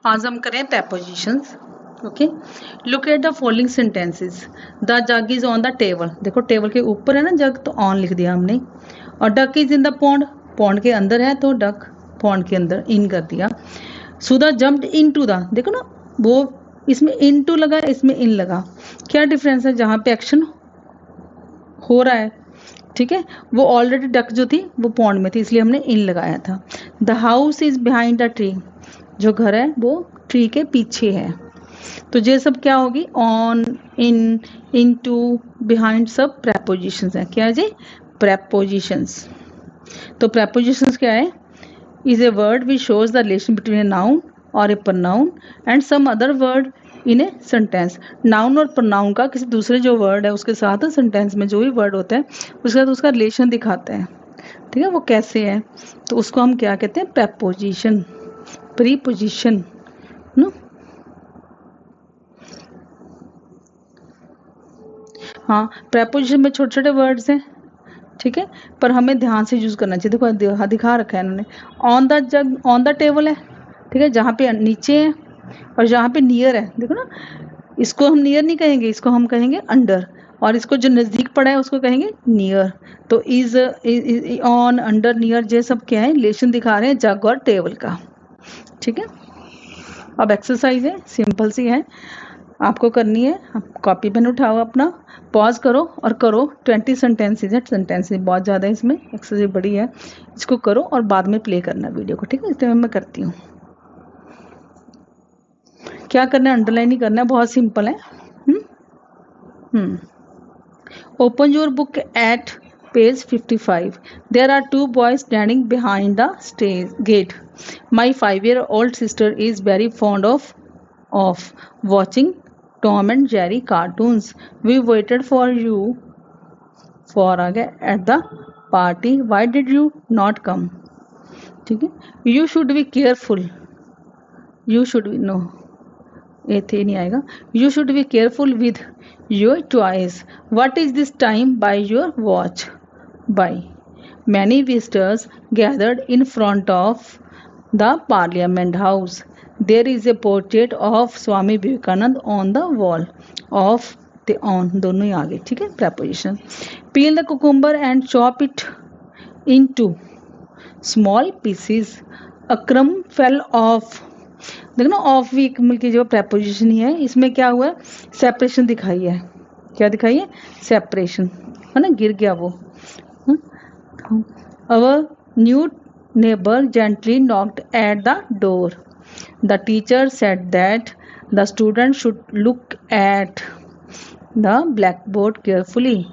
आज हम करें prepositions. Okay, look at the following sentences. The jug is on the table. देखो table के ऊपर है ना जग, तो ऑन लिख दिया हमने. और duck is in the pond, pond के अंदर है तो डक पॉन्ड के अंदर इन कर दिया. सुधा जम्प्ड इनटू द, देखो ना वो इसमें इनटू लगा, इसमें इन लगा. क्या डिफरेंस है? जहाँ पे एक्शन हो रहा है, ठीक है, वो ऑलरेडी डक जो थी वो पॉन्ड में थी, इसलिए हमने इन लगाया था. The house is behind the tree, जो घर है वो ट्री के पीछे है. तो ये सब क्या होगी? ऑन, इन, इनटू, बिहाइंड, सब प्रेपोजिशंस हैं. क्या है जी? प्रेपोजिशंस. तो प्रेपोजिशंस क्या है? Is a word which shows the relation between a noun और a pronoun and some other word in a sentence. Noun और प्रनाउन का किसी दूसरे जो वर्ड है उसके साथ सेंटेंस में जो भी वर्ड होता है उसके साथ उसका रिलेशन दिखाता है. ठीक है, वो कैसे है? तो उसको हम क्या कहते हैं? Preposition, preposition. नो, हाँ, प्रेपोजिशन में छोटे छोटे वर्ड्स हैं, ठीक है, पर हमें ध्यान से यूज करना चाहिए. देखो दिखा रखा है इन्होंने. On the jug, on the table है, ठीक है, जहाँ पे नीचे है और जहाँ पे नियर है, देखो ना, इसको हम नियर नहीं कहेंगे, इसको हम कहेंगे अंडर. और इसको जो नज़दीक पड़ा है उसको कहेंगे नियर. तो इज, ऑन, अंडर, नियर, ये सब क्या है? रिलेशन दिखा रहे हैं जग और टेबल का. ठीक है, अब एक्सरसाइज है, सिंपल सी है, आपको करनी है. आप कॉपी पेन उठाओ अपना, पॉज करो और करो. 20 सेंटेंसेज है, सेंटेंसेज बहुत ज़्यादा है इसमें, एक्सरसाइज बड़ी है. इसको करो और बाद में प्ले करना वीडियो को, ठीक है? इसलिए मैं करती हूँ. क्या करना है? अंडरलाइन ही करना है, बहुत सिंपल है. Open your book at page 55. There are two boys standing behind the stage gate. My 5-year-old sister is very fond of watching Tom and Jerry cartoons. We waited for you at the party. Why did you not come? ठीक है, you should be careful. You should be, no, ये थे नहीं आएगा. You should be careful with your toys. What is this time by your watch? By many visitors gathered in front of the Parliament House. There is a portrait of Swami Vivekanand on the wall. Of the on, दोनों ही आगे. ठीक है, preposition. Peel the cucumber and chop it into small pieces. A crumb fell off. देखो ना, of week मिलकर जो preposition ही है, इसमें क्या हुआ है? सेपरेशन दिखाई है. क्या दिखाई है? सेपरेशन, है ना, गिर गया वो. Our new neighbour gently knocked at the door. The teacher said that the student should look at the blackboard carefully.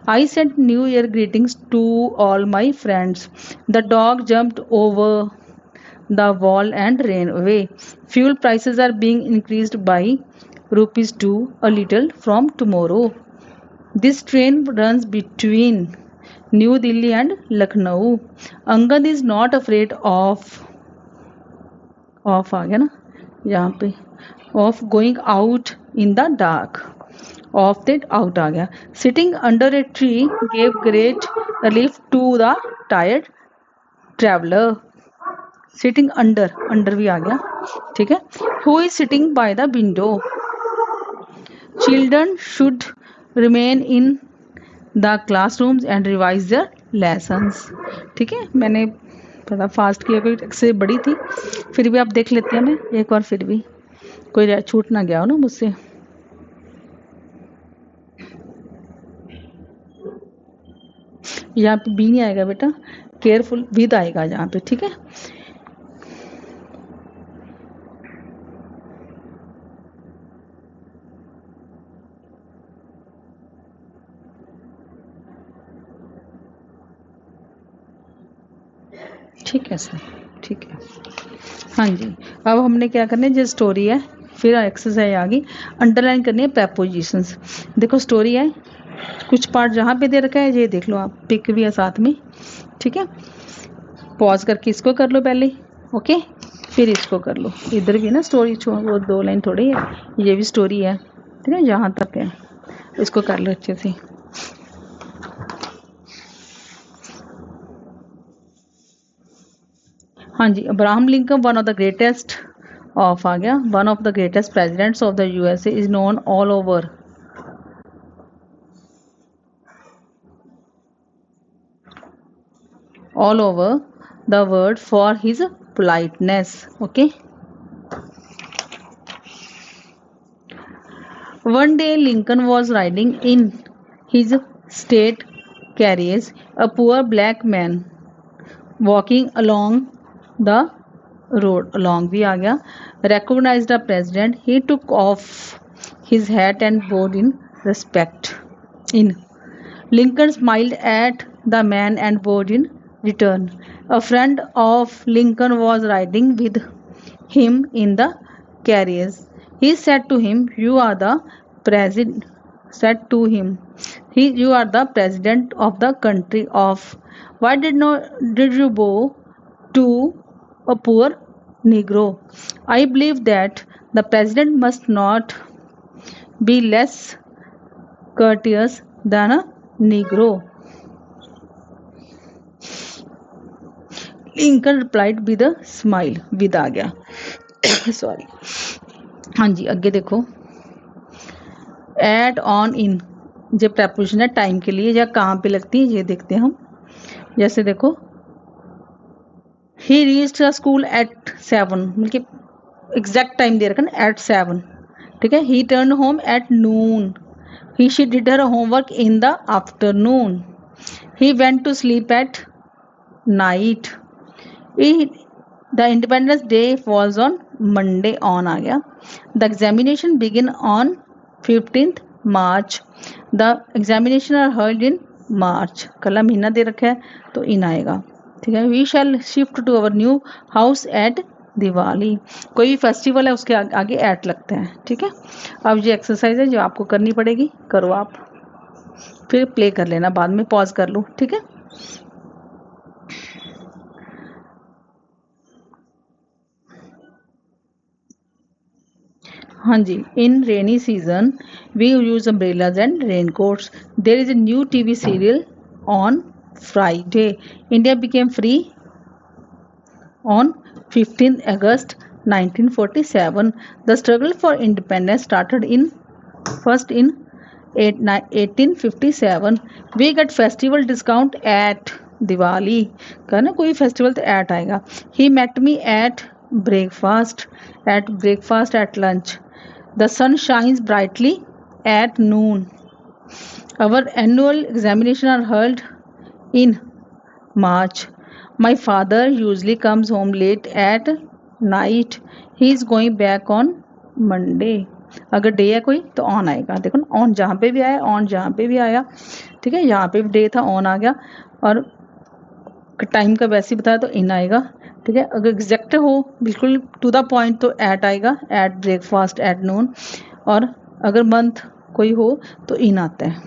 I sent new year greetings to all my friends. The dog jumped over the wall and ran away. Fuel prices are being increased by ₹2 a little from tomorrow. This train runs between New Delhi and Lucknow. Angad is not afraid of आ गया ना यहाँ पे, of going out in the dark. Of that out आ गया. Sitting under a tree gave great relief to the tired traveler. Sitting under, under भी आ गया. ठीक है. Who is sitting by the window? Children should remain in the classrooms and revise their lessons. ठीक है, मैंने थोड़ा फास्ट किया क्योंकि एक्सरसाइज बड़ी थी, फिर भी आप देख लेते हैं मैं एक बार, फिर भी कोई छूट ना गया हो ना मुझसे. यहाँ पे बी नहीं आएगा बेटा, केयरफुल विद आएगा यहाँ पे. ठीक है, ठीक है सर, ठीक है. हाँ जी, अब हमने क्या करना है? जो स्टोरी है, फिर एक्सरसाइज आ गई. अंडरलाइन करनी है प्रेपोजिशंस. देखो स्टोरी है, कुछ पार्ट जहाँ पे दे रखा है ये देख लो आप, पिक भी है साथ में. ठीक है, पॉज करके इसको कर लो पहले, ओके, फिर इसको कर लो. इधर भी ना स्टोरी, वो 2 लाइन थोड़ी है, ये भी स्टोरी है. ठीक है, जहाँ तक है इसको कर लो अच्छे से. हाँ जी, Abraham Lincoln one of the greatest of आ गया। One of the greatest presidents of the USA is known all over, all over the world for his politeness. Okay. One day Lincoln was riding in his state carriage. A poor black man walking along the road, along भी आ गया, recognized the president. He took off his hat and bowed in respect. In Lincoln smiled at the man and bowed in return. A friend of Lincoln was riding with him in the carriage. He said to him, "You are the president." Said to him, "You are the president of the country of. Why did you bow to a poor Negro? I believe that the president must not be less courteous than a Negro." Lincoln replied with a smile, with आ गया sorry. हाँ जी, आगे देखो, add on in जो preposition है time के लिए, या कहाँ पे लगती है ये देखते हैं हम। जैसे देखो, ही रीच्ड द स्कूल एट 7, मतलब एग्जैक्ट टाइम दे रखा ना, एट 7, ठीक है। He turn home at noon, she did her homework in the afternoon, he went to sleep at night, the Independence Day was on Monday, on आ गया। The examination begin on 15th March, the examination are held in March, कल महीना दे रखा है तो इन आएगा, ठीक है। We shall shift to our new house at Diwali, कोई भी फेस्टिवल है उसके आगे एट लगता है, ठीक है। अब ये एक्सरसाइज है जो आपको करनी पड़ेगी, करो आप, फिर प्ले कर लेना, बाद में पॉज कर लो, ठीक है। हाँ जी, in rainy season we use umbrellas and raincoats. There is a new TV serial on Friday, India became free on 15th August 1947. The struggle for independence started first in 1857. We get festival discount at Diwali, कहना कोई festival तो eight आएगा। He met me at breakfast, at lunch. The sun shines brightly at noon. Our annual examination are held in March. My father usually comes home late at night. He is going back on Monday. अगर day है कोई तो on आएगा, देखो ना, on जहाँ पे भी आया, ऑन जहाँ पे भी आया, ठीक है। यहाँ पे भी डे था, ऑन आ गया, और टाइम का वैसे ही बताया तो इन आएगा, ठीक है। अगर एग्जैक्ट हो बिल्कुल टू द पॉइंट तो एट आएगा, एट ब्रेकफास्ट, एट नून, और अगर मंथ कोई हो तो इन आता है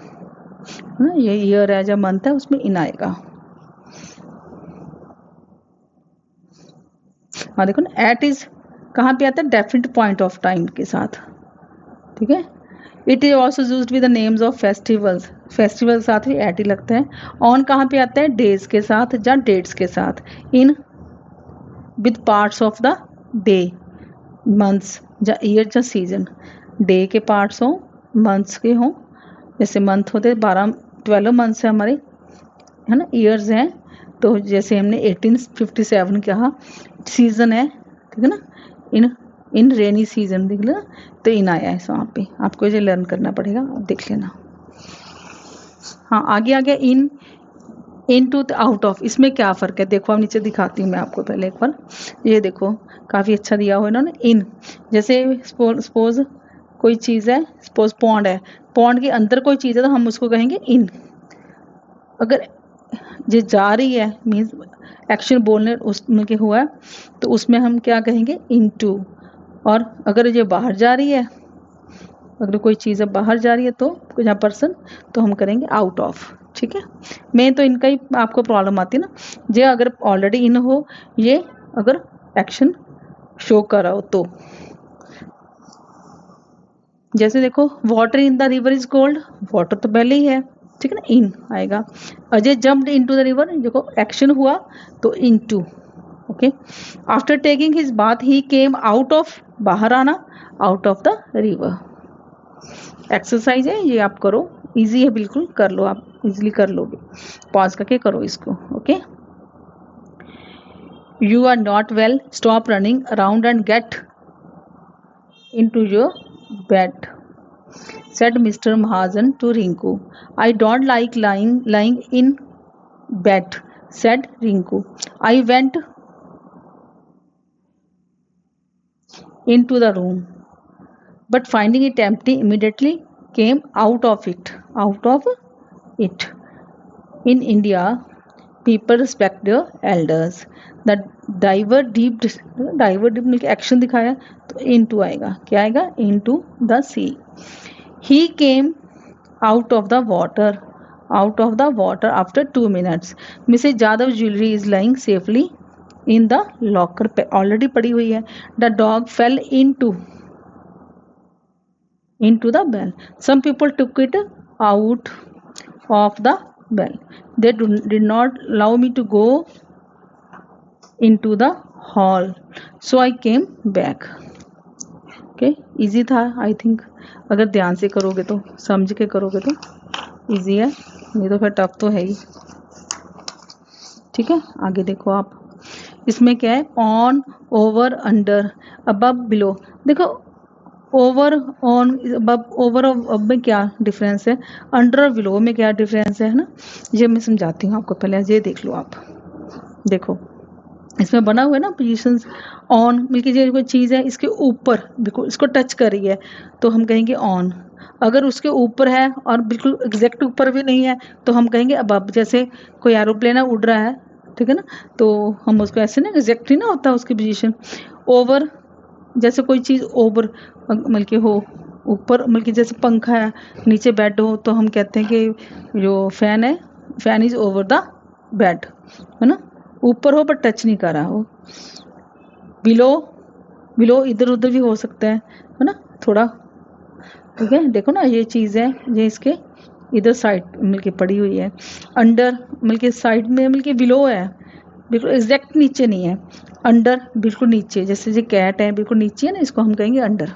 ना, ये ईयर है जब मंथ है उसमें इन आएगा। हाँ देखो ना, एट इज कहाँ पे आता है, डेफिनेट पॉइंट ऑफ टाइम के साथ, ठीक है। It is also used with the names of festivals, festival के साथ भी एट ही लगता है। ऑन कहाँ पे आता है, डेज के साथ या डेट्स के साथ। In with parts of the day, months या ईयर या सीजन, डे के पार्ट्स हों, मंथ्स के हों, जैसे मंथ होते 12 मंथ्स है हमारे, है ना, ईयर्स हैं, तो जैसे हमने 1857 कहा, सीजन है, ठीक है ना। इन रेनी सीजन देख लेना, तो इन आया है वहाँ पे, आपको ये लर्न करना पड़ेगा, देख लेना। हाँ, आगे आ गया इन टू आउट ऑफ, इसमें क्या फ़र्क है देखो, अब नीचे दिखाती हूँ मैं आपको पहले एक बार, ये देखो काफ़ी अच्छा दिया हुआ है ना। इन जैसे सपोज कोई चीज़ है, सपोज पॉन्ड है, पॉन्ड के अंदर कोई चीज़ है तो हम उसको कहेंगे इन। अगर ये जा रही है मीन्स एक्शन बोलने उसमें के हुआ है तो उसमें हम क्या कहेंगे, इनटू। और अगर ये बाहर जा रही है, अगर कोई चीज़ बाहर जा रही है तो यहाँ पर्सन, तो हम करेंगे आउट ऑफ, ठीक है। मैं तो इनका ही आपको प्रॉब्लम आती है ना, ये अगर ऑलरेडी इन हो, ये अगर एक्शन शो कर रहा हो तो, जैसे देखो water in the river is cold, water तो पहले ही है, ठीक है ना, इन आएगा। Ajay jumped into the river, देखो एक्शन हुआ तो into, okay, after taking his bath he came out of, बाहर आना, out of the river. Exercise है ये, आप करो, इजी है बिल्कुल, कर लो आप, इजीली कर लोगे, पॉज करके करो इसको। Okay, you are not well, stop running around and get into your bed, said Mr. Mahajan to Rinku. I don't like lying in bed, said Rinku. I went into the room, but finding it empty, immediately came out of it. Out of it. In India, people respect their elders. The diver dipped में action दिखाया तो into आएगा, क्या आएगा, into the sea. He came out of the water after 2 minutes. Mrs. Jadav's jewelry is lying safely in the locker पे already पड़ी हुई है. The dog fell into the bell. Some people took it out of the bell. They did not allow me to go into the hall, so I came back. Okay, easy था I think, अगर ध्यान से करोगे तो, समझ के करोगे तो इजी है, नहीं तो फिर टफ तो है ही। ठीक है, आगे देखो आप, इसमें क्या है, on, over, under, above, below. देखो ओवर, ऑन, अबव, ओवर और अब में क्या डिफरेंस है, अंडर और बिलो में क्या डिफरेंस है ना, ये मैं समझाती हूँ आपको, पहले ये देख लो आप। देखो इसमें बना हुआ है ना पोजीशंस, ऑन मिलके जो कोई चीज़ है इसके ऊपर बिल्कुल इसको टच कर रही है तो हम कहेंगे ऑन, अगर उसके ऊपर है और बिल्कुल एग्जैक्ट ऊपर भी नहीं है तो हम कहेंगे अबव। जैसे कोई एरोप्लेन है उड़ रहा है, ठीक है ना, तो हम उसको ऐसे ना एग्जैक्ट ही ना होता उसकी पोजीशन। ओवर, जैसे कोई चीज़ ओवर मिलके हो ऊपर, मिलके जैसे पंखा है नीचे बेड हो तो हम कहते हैं कि जो फैन है, fan is over the bed, है ना, ऊपर हो पर टच नहीं कर रहा हो। बिलो, बिलो इधर उधर भी हो सकता है ना, थोड़ा, ठीक है, देखो ना ये चीज़ है, ये इसके इधर साइड मिलके पड़ी हुई है। अंडर मिलके साइड में मिलके बिलो है, बिल्कुल एग्जैक्ट नीचे नहीं है। अंडर बिल्कुल नीचे, जैसे ये कैट है बिल्कुल नीचे है ना, इसको हम कहेंगे अंडर।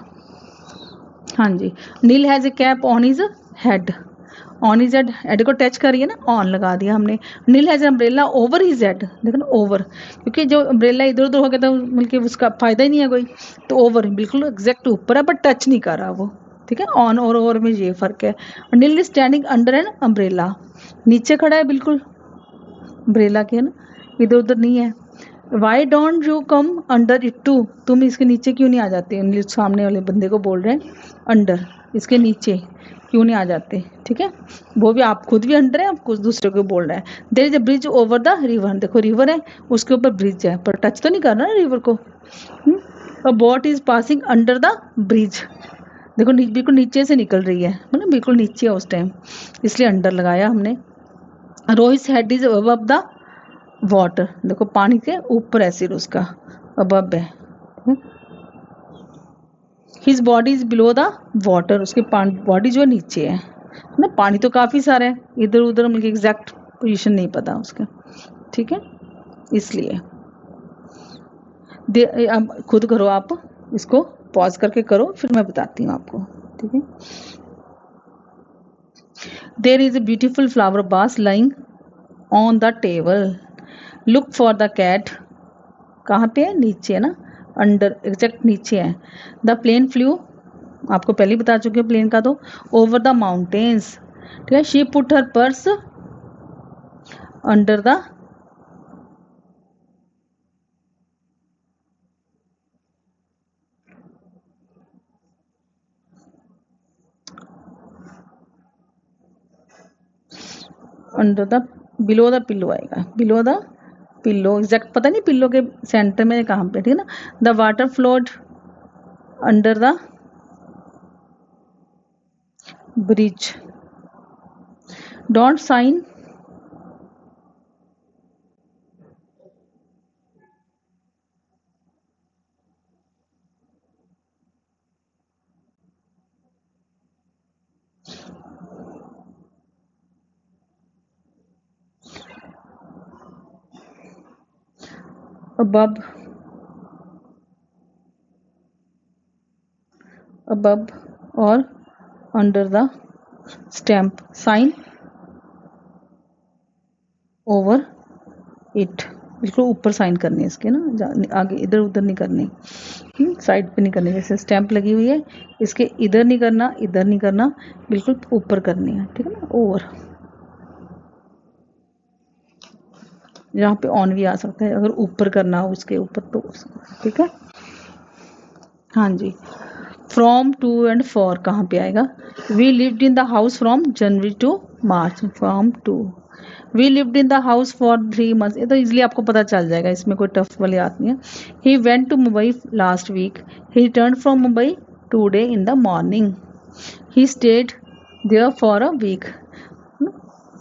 हाँ जी, Neil has a cap on his head, on his head को टच करिए ना, ऑन लगा दिया हमने। Neil has umbrella over his head, देखो ना ओवर, क्योंकि जो अम्ब्रेला इधर उधर हो गया तो मिलके उसका फायदा ही नहीं है कोई, तो ओवर बिल्कुल एग्जैक्ट ऊपर है बट टच नहीं कर रहा वो, ठीक है, ऑन और ओवर में ये फर्क है। नील स्टैंडिंग अंडर एन अम्ब्रेला, नीचे खड़ा है बिल्कुल अम्ब्रेला के, ना इधर उधर नहीं है। Why don't you come under it too, तुम इसके नीचे क्यों नहीं आ जाते, सामने वाले बंदे को बोल रहे हैं अंडर, इसके नीचे क्यों नहीं आ जाते, ठीक है, वो भी आप खुद भी अंडर है, आप कुछ दूसरे को बोल रहे हैं। There is a bridge over the river, देखो रिवर है उसके ऊपर ब्रिज है पर टच तो नहीं कर रहा ना रिवर को। अ boat is passing under the bridge, देखो बिल्कुल नीचे से निकल रही है, मतलब बिल्कुल नीचे है उस टाइम, इसलिए अंडर लगाया हमने। Rohit head is above the water, देखो पानी के ऊपर है सिर उसका, अबव है। His body is below the water, उसके बॉडी जो नीचे है ना, पानी तो काफ़ी सारा है, इधर उधर मुझे एग्जैक्ट पोजीशन नहीं पता उसका, ठीक है, इसलिए अब खुद करो आप, इसको पॉज करके करो फिर मैं बताती हूँ आपको, ठीक है। There is a beautiful flower vase lying on the table, look for the cat, कहाँ पे है, नीचे है ना, अंडर एग्जैक्ट नीचे है। द प्लेन फ्लू, आपको पहले ही बता चुके हैं प्लेन का तो, ओवर द माउंटेन्स, ठीक है। She put her purse under the, under the, below the pillow आएगा, बिलो द पिल्लो, एग्जैक्ट पता नहीं पिल्लो के सेंटर में कहाँ पे, ठीक है ना। The water flowed under the bridge, don't sign above or under the stamp, sign over it। इसको ऊपर साइन करनी है इसके ना, आगे इधर उधर नहीं करनी, साइड पे नहीं करनी। जैसे स्टैंप लगी हुई है, इसके इधर नहीं करना, इधर नहीं करना, बिल्कुल ऊपर करनी है, ठीक है ना, ओवर। यहाँ पे ऑन भी आ सकता है अगर ऊपर करना हो उसके ऊपर तो, ठीक है। हाँ जी, फ्रॉम टू एंड फॉर कहाँ पे आएगा? We lived in the house from January to March, from to. We lived in the house for 3 months, ये तो इजिली आपको पता चल जाएगा, इसमें कोई टफ वाली बात नहीं है। He went to Mumbai last week, he return from Mumbai today in the morning, he stayed there for a week.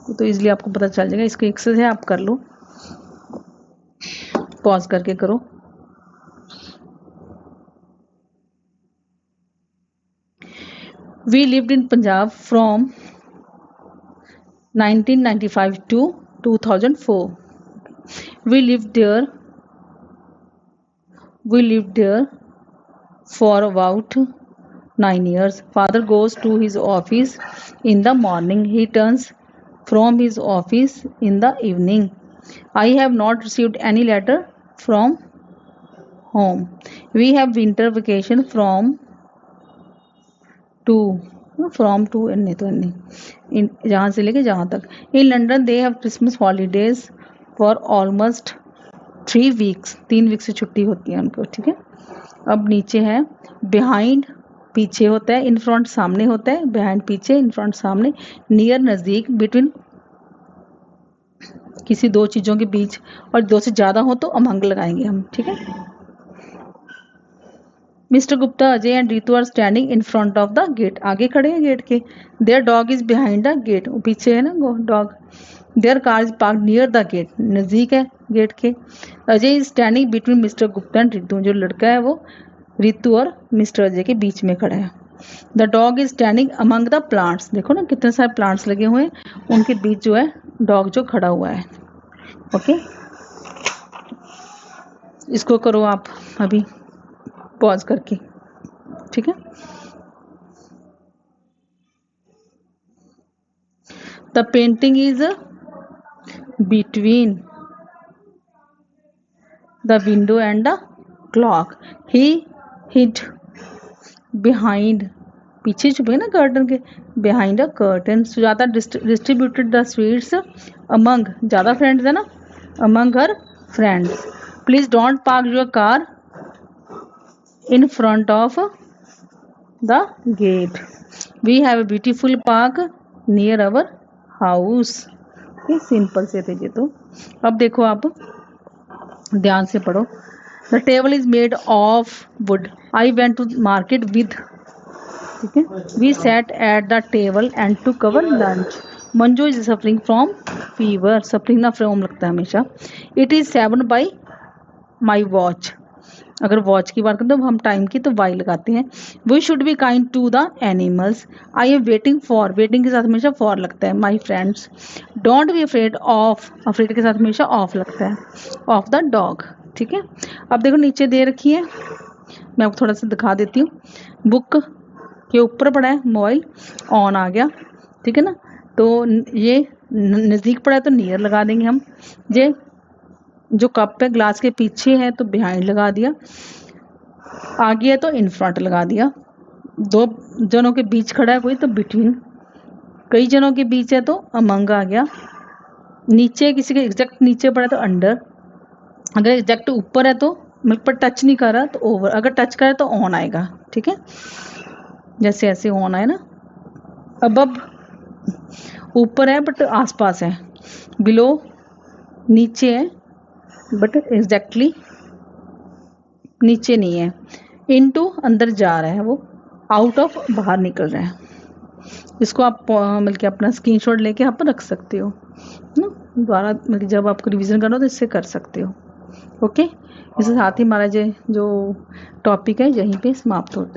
तो इजिली आपको पता चल जाएगा। इसको एक्सरसाइज है, आप कर लो, पॉज करके करो। We lived in Punjab from 1995 to 2004. We lived there for about 9 years. Father goes to his office in the morning. He returns from his office in the evening. I have not received any letter from home. We have winter vacation from to एन तो एन जहाँ से लेके जहाँ तक। In London they have Christmas holidays for almost 3 weeks, 3 weeks से छुट्टी होती है उनको, ठीक है। अब नीचे है बिहाइंड, पीछे होता है, इन फ्रंट सामने होता है, बिहाइंड पीछे, इन फ्रंट सामने, नियर नज़दीक, बिटवीन किसी 2 चीज़ों के बीच, और 2 से ज़्यादा हो तो अमंग लगाएंगे हम, ठीक है। Mister Gupta, Ajay and Ritu are standing in front of the gate, आगे खड़े हैं गेट के। Their dog is behind the gate, पीछे है ना dog. Their car is park near the gate, नज़दीक है गेट के। Ajay is standing between mister Gupta and Ritu, जो लड़का है वो रितु और मिस्टर अजय के बीच में खड़ा है। The dog is standing among the plants, देखो ना कितने सारे प्लांट्स लगे हुए हैं, उनके बीच जो है डॉग जो खड़ा हुआ है, ओके। इसको करो आप अभी पॉज करके, ठीक है। The painting is between the window and the clock. He hide behind, पीछे छुपे ना कर्टन के, behind a curtain. Sujata distributed the sweets among, ज़्यादा फ्रेंड्स है ना, among her friends. Please don't park your car in front of the gate. We have a beautiful park near our house. ये simple से थे ये तो। अब देखो आप ध्यान से पढ़ो। The table is made of wood. I went to market with, ठीक है। We sat at the table and took our lunch. Manju is suffering from fever. Suffering ना from लगता है हमेशा। It is 7 by my watch. अगर watch की बात करें तो हम टाइम की तो वाई लगाते हैं। We should be kind to the animals. I am waiting for, waiting के साथ हमेशा फॉर लगता है। My friends, don't be afraid of, afraid के साथ हमेशा ऑफ लगता है, ऑफ द डॉग, ठीक है। अब देखो नीचे दे रखी है, मैं आपको थोड़ा सा दिखा देती हूँ। बुक के ऊपर पड़ा है मोबाइल, ऑन आ गया, ठीक है ना। तो ये नज़दीक पड़ा है तो नियर लगा देंगे हम। ये जो कप है ग्लास के पीछे है तो बिहाइंड लगा दिया, आगे है तो इन फ्रंट लगा दिया। 2 जनों के बीच खड़ा है कोई तो बिटवीन, कई जनों के बीच है तो अमंग आ गया। नीचे किसी के एग्जैक्ट नीचे पड़ा तो अंडर, अगर एग्जैक्ट ऊपर है तो मिल्क पर टच नहीं कर रहा तो ओवर, अगर टच करे तो ऑन आएगा, ठीक है। जैसे ऐसे ऑन आए ना। अबब ऊपर है बट आसपास है, बिलो नीचे है बट एग्जैक्टली नीचे नहीं है। इनटू अंदर जा रहा है वो, आउट ऑफ बाहर निकल रहा है। इसको आप मिलके अपना स्क्रीनशॉट लेके आप रख सकते हो ना, दोबारा मतलब जब आपको रिवीजन करना हो तो इससे कर सकते हो, ओके। इसके साथ ही हमारा जो टॉपिक है यहीं पे समाप्त होता है।